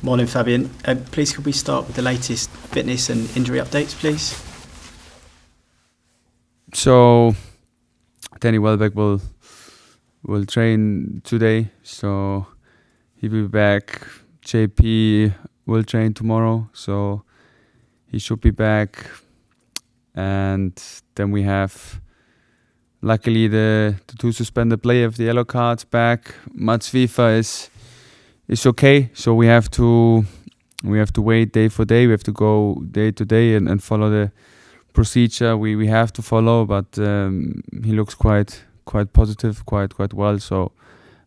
Morning, Fabian. Please could we start with the latest fitness and injury updates, please? So Danny Welbeck will train today, so he will be back. JP will train tomorrow, so he should be back. And then we have, luckily, the two suspended players of the yellow cards back. Mats Vifa is okay, so we have to wait day for day. We have to go day to day and follow the procedure we have to follow. But he looks quite positive, quite well. So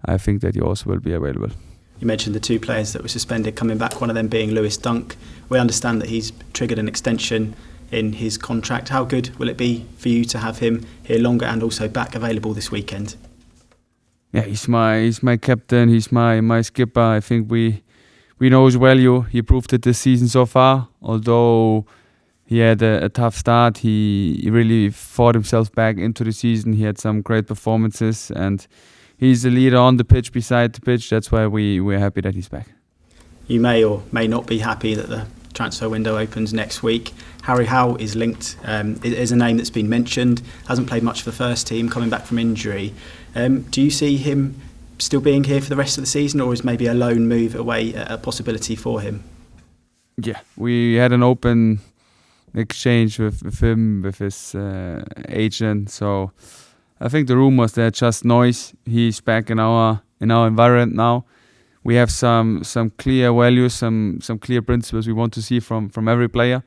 I think that he also will be available. You mentioned the two players that were suspended coming back, one of them being Lewis Dunk. We understand that he's triggered an extension in his contract. How good will it be for you to have him here longer and also back available this weekend? Yeah, he's my captain. He's my skipper. I think we know his value. He proved it this season so far. Although he had a tough start, he really fought himself back into the season. He had some great performances, and he's a leader on the pitch, beside the pitch. That's why we're happy that he's back. You may or may not be happy that the transfer window opens next week. Harry Howell is linked, is a name that's been mentioned, hasn't played much for the first team, coming back from injury. Do you see him still being here for the rest of the season, or is maybe a loan move away a possibility for him? Yeah, we had an open exchange with him, with his agent, so I think the rumors, they're just noise. He's back in our environment now. We have some clear values, some clear principles we want to see from every player.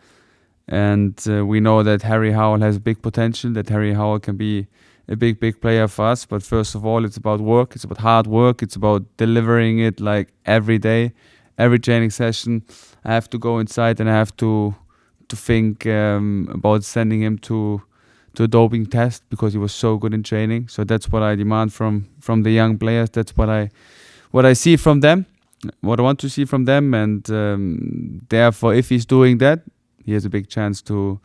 And we know that Harry Howell has big potential, that Harry Howell can be a big player for us. But first of all, it's about work. It's about hard work. It's about delivering it like every day, every training session. I have to go inside and I have to think about sending him to a doping test because he was so good in training. So that's what I demand from the young players. That's what I see from them, what I want to see from them. And therefore, if he's doing that, he has a big chance to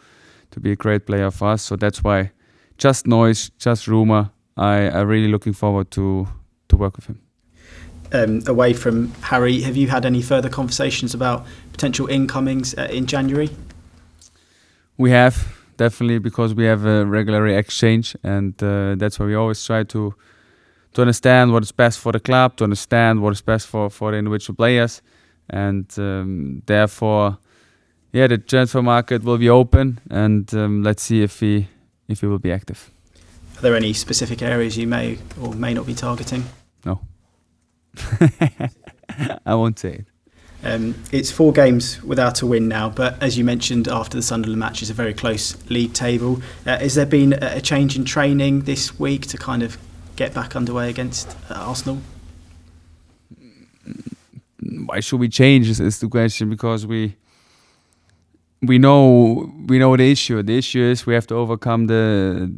be a great player for us. So that's why, just noise, just rumor. I'm really looking forward to work with him. Away from Harry, have you had any further conversations about potential incomings in January? We have, definitely, because we have a regular exchange, and that's why we always try to understand what is best for the club, to understand what is best for the individual players. And therefore, the transfer market will be open, and let's see if he will be active. Are there any specific areas you may or may not be targeting? No. I won't say it. It's 4 games without a win now, but as you mentioned, after the Sunderland match, it's a very close league table. Has there been a change in training this week to kind of get back underway against Arsenal? Why should we change is the question, because we know the issue. The issue is we have to overcome the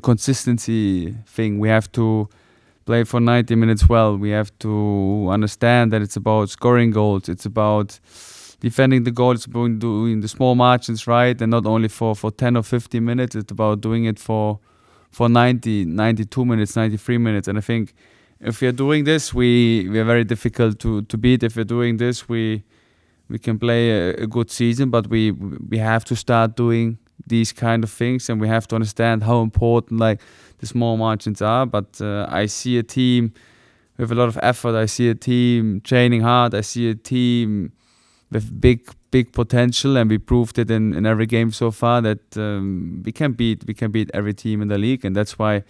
consistency thing. We have to play for 90 minutes well. We have to understand that it's about scoring goals. It's about defending the goal. It's about doing the small margins right, and not only for 10 or 15 minutes. It's about doing it for 90, 92 minutes, 93 minutes. And I think if we are doing this, we are very difficult to beat. If we're doing this, we can play a good season, but we have to start doing these kind of things, and we have to understand how important like the small margins are. But I see a team with a lot of effort. I see a team training hard. I see a team with big potential, and we proved it in every game so far that we can beat every team in the league. And that's why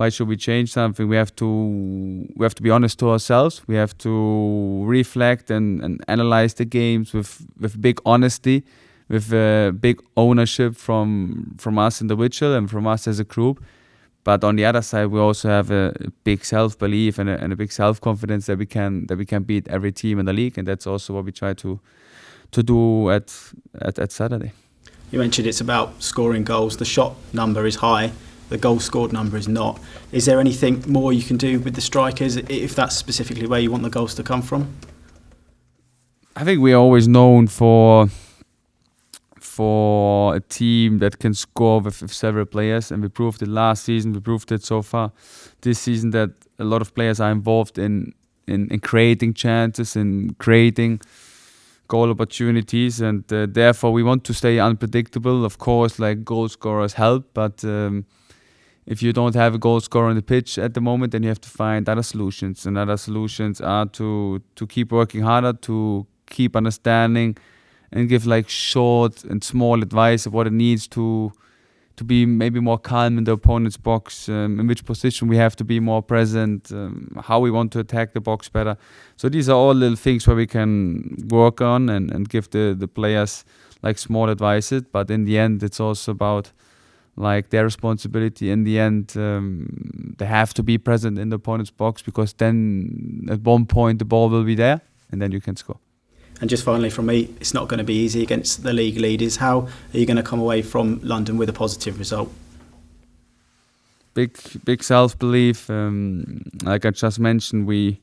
should we change something? We have to be honest to ourselves. We have to reflect and analyze the games with big honesty, with big ownership from us individual and from us as a group. But on the other side, we also have a big self-belief and a big self-confidence that we can beat every team in the league, and that's also what we try to do at Saturday. You mentioned it's about scoring goals. The shot number is high, the goal scored number is not. Is there anything more you can do with the strikers, if that's specifically where you want the goals to come from? I think we're always known for a team that can score with several players, and we proved it last season, we proved it so far this season, that a lot of players are involved in in creating chances, in creating goal opportunities, and therefore we want to stay unpredictable. Of course, like goal scorers help, but if you don't have a goal scorer on the pitch at the moment, then you have to find other solutions, and other solutions are to keep working harder, to keep understanding, and give like short and small advice of what it needs to be maybe more calm in the opponent's box, in which position we have to be more present, how we want to attack the box better. So these are all little things where we can work on and give the players like small advices. But in the end, it's also about like their responsibility. In the end, they have to be present in the opponent's box, because then at one point the ball will be there and then you can score. And just finally from me, it's not going to be easy against the league leaders. How are you going to come away from London with a positive result? Big self-belief. Like I just mentioned, we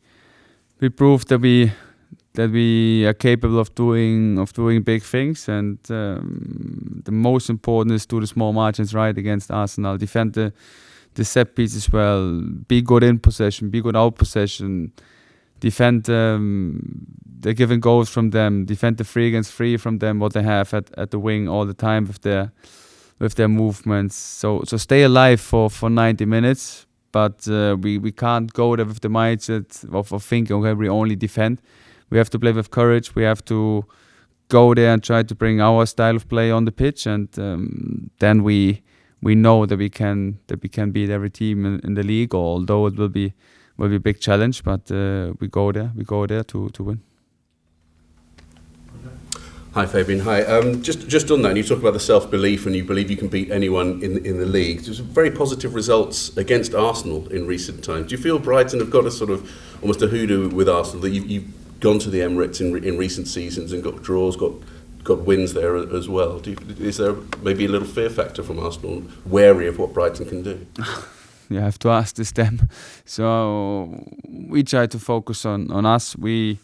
proved that we are capable of doing big things, and the most important is do the small margins right against Arsenal. Defend the set pieces well. Be good in possession. Be good out possession. Defend the given goals from them. Defend the 3-against-3 from them. What they have at the wing all the time with their movements. So stay alive for 90 minutes. But we can't go there with the mindset of thinking, okay, we only defend. We have to play with courage. We have to go there and try to bring our style of play on the pitch, and then we know that we can beat every team in the league. Although it will be a big challenge, but we go there to win. Hi Fabian, hi. Just on that, and you talk about the self-belief and you believe you can beat anyone in the league. There's very positive results against Arsenal in recent times. Do you feel Brighton have got a sort of almost a hoodoo with Arsenal, that you've gone to the Emirates in recent seasons and got draws, got wins there as well? Is there maybe a little fear factor from Arsenal, wary of what Brighton can do? You have to ask this them. So we try to focus on us. We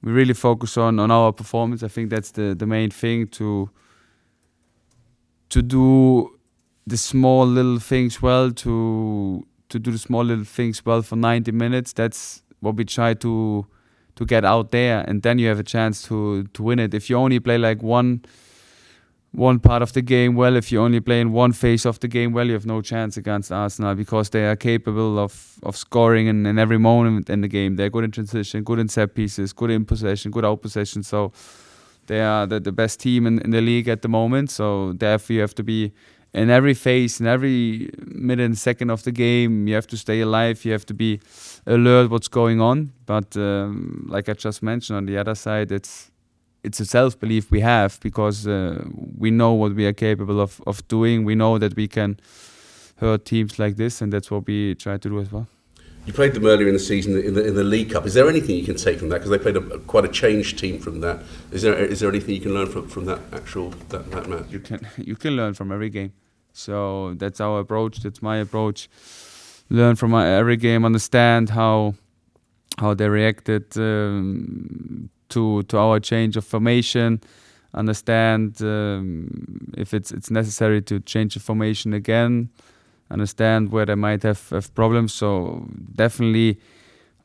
really focus on our performance. I think that's the main thing, to do the small little things well, to do the small little things well for 90 minutes. That's what we try to get out there, and then you have a chance to win it. If you only play like one part of the game well, if you only play in one phase of the game well, you have no chance against Arsenal, because they are capable of scoring in every moment in the game. They're good in transition, good in set pieces, good in possession, good out possession. So they are the best team in the league at the moment. So therefore you have to be in every phase, in every minute and second of the game. You have to stay alive. You have to be alert what's going on. But like I just mentioned, on the other side, it's a self-belief we have, because we know what we are capable of doing. We know that we can hurt teams like this, and that's what we try to do as well. You played them earlier in the season in the League Cup. Is there anything you can take from that? Because they played quite a changed team from that. Is there anything you can learn from that match? You can learn from every game. So that's our approach. That's my approach. Learn from every game. Understand how they reacted to our change of formation. Understand if it's necessary to change the formation again. Understand where they might have problems. So definitely,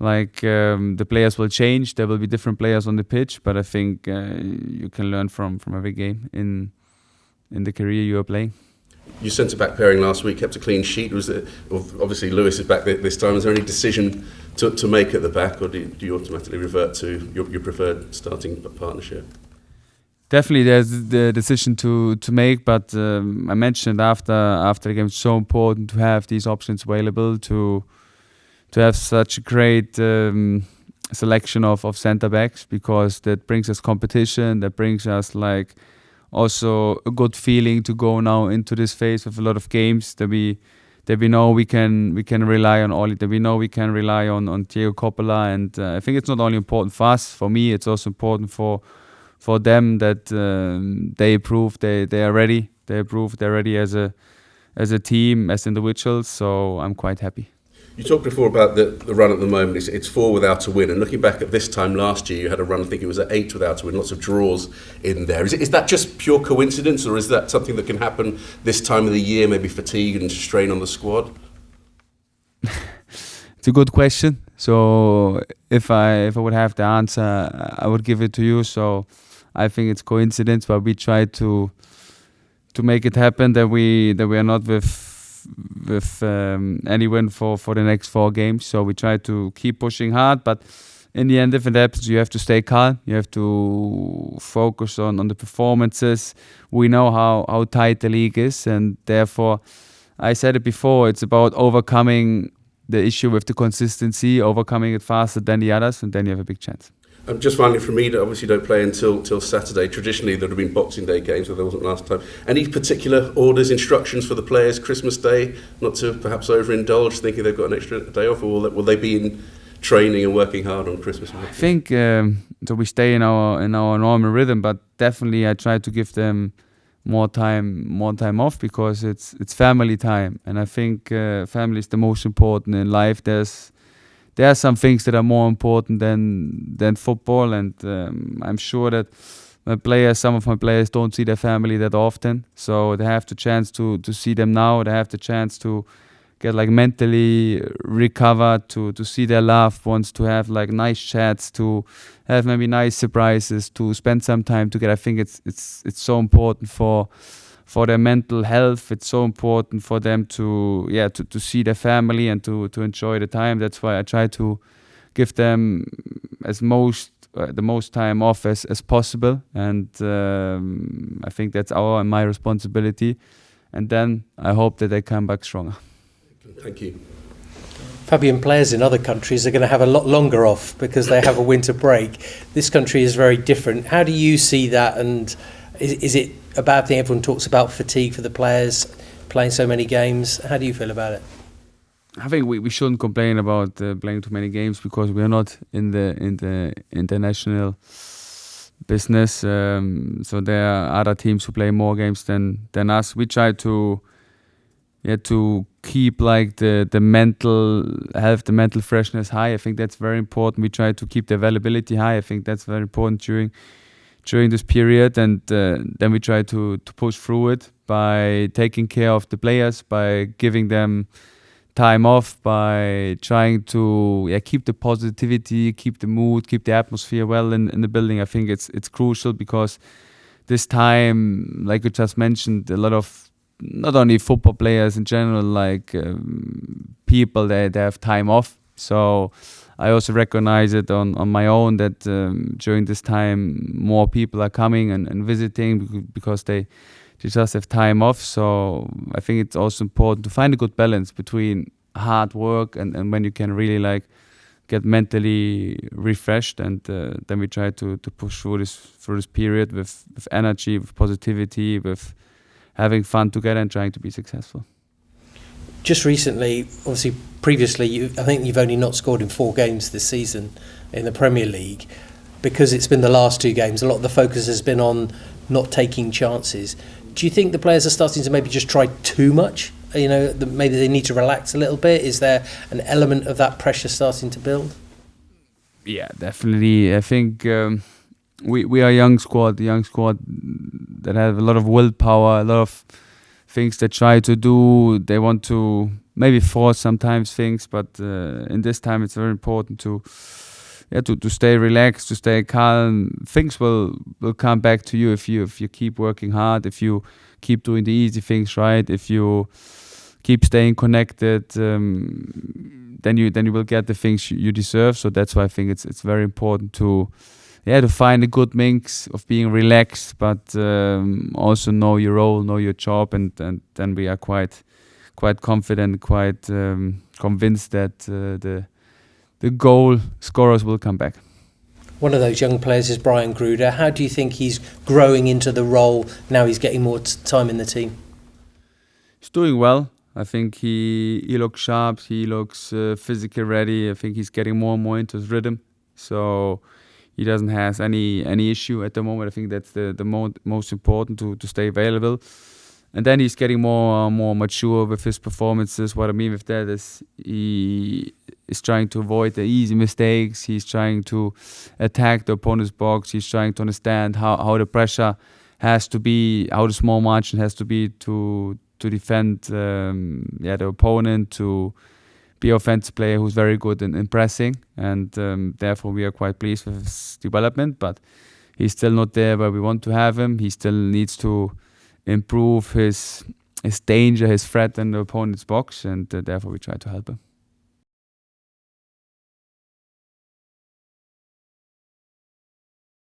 like the players will change. There will be different players on the pitch, but I think you can learn from every game in the career you are playing. Your centre-back pairing last week kept a clean sheet. Obviously Lewis is back this time. Is there any decision to make at the back, or do you automatically revert to your preferred starting partnership? Definitely there's the decision to make, but I mentioned after the game, it's so important to have these options available, to have such a great selection of centre-backs, because that brings us competition, that brings us like also a good feeling to go now into this phase with a lot of games that we know we can rely on Oli, that we know we can rely on Diego Coppola, and I think it's not only important for us, for me, it's also important for them that they prove they are ready. They prove they're ready as a team, as individuals. So I'm quite happy. You talked before about the run at the moment. It's 4 without a win. And looking back at this time last year, you had a run, I think it was at 8 without a win, lots of draws in there. Is that just pure coincidence, or is that something that can happen this time of the year, maybe fatigue and strain on the squad? It's a good question. So if I would have the answer, I would give it to you. So I think it's coincidence, but we try to make it happen that we are not with any win for the next 4 games. So we try to keep pushing hard, but in the end, if it happens, you have to stay calm. You have to focus on the performances. We know how tight the league is, and therefore, I said it before, it's about overcoming the issue with the consistency, overcoming it faster than the others, and then you have a big chance. Just finally from me, that obviously don't play until Saturday. Traditionally, there would have been Boxing Day games, but there wasn't last time. Any particular orders, instructions for the players Christmas Day, not to perhaps overindulge, thinking they've got an extra day off, or will they be in training and working hard on Christmas? I think so. We stay in our normal rhythm, but definitely I try to give them more time off, because it's family time, and I think family is the most important in life. There are some things that are more important than football, and I'm sure that some of my players don't see their family that often, so they have the chance to see them now. They have the chance to get like mentally recovered, to see their loved ones, to have like nice chats, to have maybe nice surprises, to spend some time together. I think it's so important for their mental health. It's so important for them to see their family and to enjoy the time. That's why I try to give them the most time off as possible, and I think that's our and my responsibility. And then I hope that they come back stronger. Thank you. Fabian, players in other countries are going to have a lot longer off because they have a winter break. This country is very different. How do you see that, and is it a bad thing? Everyone talks about fatigue for the players playing so many games. How do you feel about it? I think we shouldn't complain about playing too many games, because we are not in the international business. So there are other teams who play more games than us. We try to keep like the mental health, the mental freshness high. I think that's very important. We try to keep the availability high. I think that's very important during this period, and then we try to push through it by taking care of the players, by giving them time off, by trying to keep the positivity, keep the mood, keep the atmosphere well in the building. I think it's crucial, because this time, like you just mentioned, a lot of not only football players in general, like people, they have time off. So I also recognize it on my own that during this time more people are coming and visiting, because they just have time off. So I think it's also important to find a good balance between hard work and when you can really like get mentally refreshed, and then we try to push through this period with energy, with positivity, with having fun together and trying to be successful. Just recently, obviously previously, I think you've only not scored in 4 games this season in the Premier League. Because it's been the last 2 games, a lot of the focus has been on not taking chances. Do you think the players are starting to maybe just try too much? You know, maybe they need to relax a little bit? Is there an element of that pressure starting to build? Yeah, definitely. I think we are a young squad that have a lot of willpower, a lot of things they try to do. They want to maybe force sometimes things, but in this time it's very important to stay relaxed, to stay calm. Things will come back to you if you keep working hard, if you keep doing the easy things right, if you keep staying connected, then you will get the things you deserve. So that's why I think it's very important to find a good mix of being relaxed, but also know your role, know your job, and then we are quite confident, quite convinced that the goal scorers will come back. One of those young players is Brian Gruda. How do you think he's growing into the role now he's getting more time in the team? He's doing well. I think he looks sharp, he looks physically ready. I think he's getting more and more into his rhythm. So he doesn't have any issue at the moment. I think that's the most important, to stay available. And then he's getting more mature with his performances. What I mean with that is he is trying to avoid the easy mistakes. He's trying to attack the opponent's box. He's trying to understand how the pressure has to be, how the small margin has to be to defend the opponent, to be an offensive player who's very good in pressing, and therefore we are quite pleased with his development. But he's still not there where we want to have him. He still needs to improve his danger, his threat in the opponent's box, and therefore we try to help him.